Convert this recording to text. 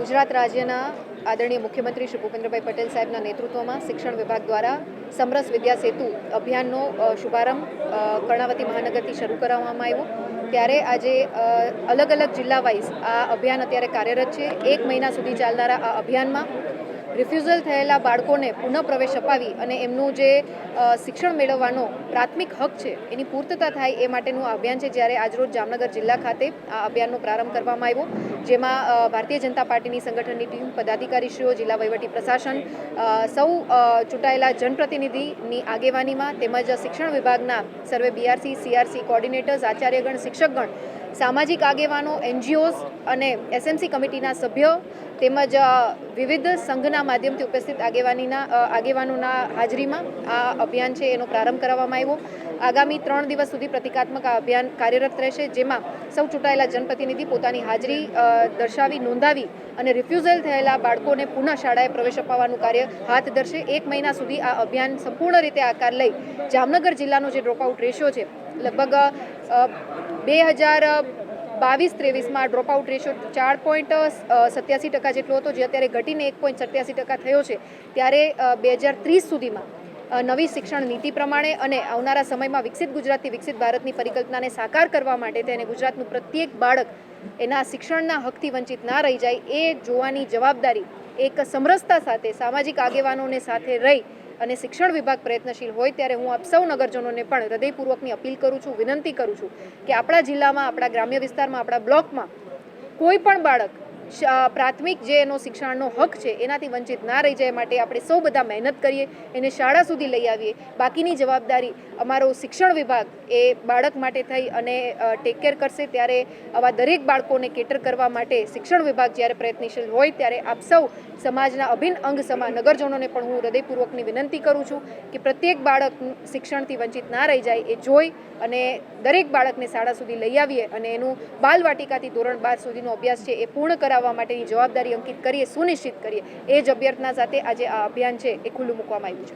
ગુજરાત રાજ્યના આદરણીય મુખ્યમંત્રી શ્રી ભૂપેન્દ્રભાઈ પટેલ સાહેબના નેતૃત્વમાં શિક્ષણ વિભાગ દ્વારા સમરસ વિદ્યા સેતુ અભિયાનનો શુભારંભ કર્ણાવતી મહાનગરથી શરૂ કરવામાં આવ્યો। ત્યારે આજે અલગ અલગ જિલ્લા વાઇઝ આ અભિયાન અત્યારે કાર્યરત છે। 1 મહિના સુધી ચાલનારા આ અભિયાનમાં રિફ્યુઝલ થયેલા બાળકોને પુનઃ પ્રવેશ અપાવી અને એમનું જે શિક્ષણ મેળવવાનો પ્રાથમિક હક છે એની પૂર્તતા થાય એ માટેનું આ અભિયાન છે। જ્યારે આજરોજ જામનગર જિલ્લા ખાતે આ અભિયાનનો પ્રારંભ કરવામાં આવ્યો, જેમાં ભારતીય જનતા પાર્ટીની સંગઠનની ટીમ, પદાધિકારીશ્રીઓ, જિલ્લા વહીવટી પ્રશાસન, સૌ ચૂંટાયેલા જનપ્રતિનિધિની આગેવાનીમાં તેમજ શિક્ષણ વિભાગના સર્વે બીઆરસી, સીઆરસી કોઓર્ડિનેટર્સ, આચાર્યગણ, શિક્ષકગણ, સામાજિક આગેવાનો, એનજીઓઝ અને એસએમસી કમિટીના સભ્યો તેમજ વિવિધ સંઘના માધ્યમથી ઉપસ્થિત આગેવાનોના હાજરીમાં આ અભિયાન છે એનો પ્રારંભ કરવામાં આવ્યો। આગામી 3 દિવસ સુધી પ્રતિકાત્મક આ અભિયાન કાર્યરત રહેશે, જેમાં સૌ ચૂંટાયેલા જનપ્રતિનિધિ પોતાની હાજરી દર્શાવી, નોંધાવી અને રિફ્યુઝલ થયેલા બાળકોને પુનઃ શાળાએ પ્રવેશ અપાવવાનું કાર્ય હાથ ધરશે। 1 મહિના સુધી આ અભિયાન સંપૂર્ણ રીતે આકાર લઈ જામનગર જિલ્લાનો જે ડ્રોપઆઉટ રેશિયો છે લગભગ 2022-23માં ડ્રોપઆઉટ રેશિયો 4.87% જેટલો હતો, જે અત્યારે ઘટીને 1.87% થયો છે। ત્યારે 2030 સુધીમાં નવી શિક્ષણ નીતિ પ્રમાણે અને આવનારા સમયમાં વિકસિત ગુજરાતથી વિકસિત ભારતની પરિકલ્પનાને સાકાર કરવા માટે તેને ગુજરાતનું પ્રત્યેક બાળક એના શિક્ષણના હકથી વંચિત ના રહી જાય એ જોવાની જવાબદારી એક સમરસતા સાથે સામાજિક આગેવાનોને સાથે રહી અને શિક્ષણ વિભાગ પ્રયત્નશીલ હોય। ત્યારે હું આપ સૌ નગરજનોને પણ હૃદયપૂર્વકની અપીલ કરું છું, વિનંતી કરું છું કે આપણા જિલ્લામાં, આપણા ગ્રામ્ય વિસ્તારમાં, આપણા બ્લોકમાં કોઈ પણ બાળક પ્રાથમિક જે એનો શિક્ષણનો હક છે એનાથી વંચિત ના રહી જાય, માટે આપણે સૌ બધા મહેનત કરીએ, એને શાળા સુધી લઈ આવીએ। બાકીની જવાબદારી અમારો શિક્ષણ વિભાગ એ બાળક માટે થઈ અને ટેક કેર કરશે। ત્યારે આવા દરેક બાળકોને કેટર કરવા માટે શિક્ષણ વિભાગ જ્યારે પ્રયત્નશીલ હોય ત્યારે આપ સૌ સમાજના અભિન્ન અંગ સમા નગરજનોને પણ હું હૃદયપૂર્વકની વિનંતી કરું છું કે પ્રત્યેક બાળક શિક્ષણથી વંચિત ના રહી જાય એ જોઈ અને દરેક બાળકને શાળા સુધી લઈ આવીએ અને એનું બાલવાટિકાથી ધોરણ 12 સુધીનો અભ્યાસ છે એ પૂર્ણ કરાવવા માટેની જવાબદારી અંકિત કરીએ, સુનિશ્ચિત કરીએ। એ જ અભ્યર્થના સાથે આજે આ અભિયાન છે એ ખુલ્લું મૂકવામાં આવ્યું છે।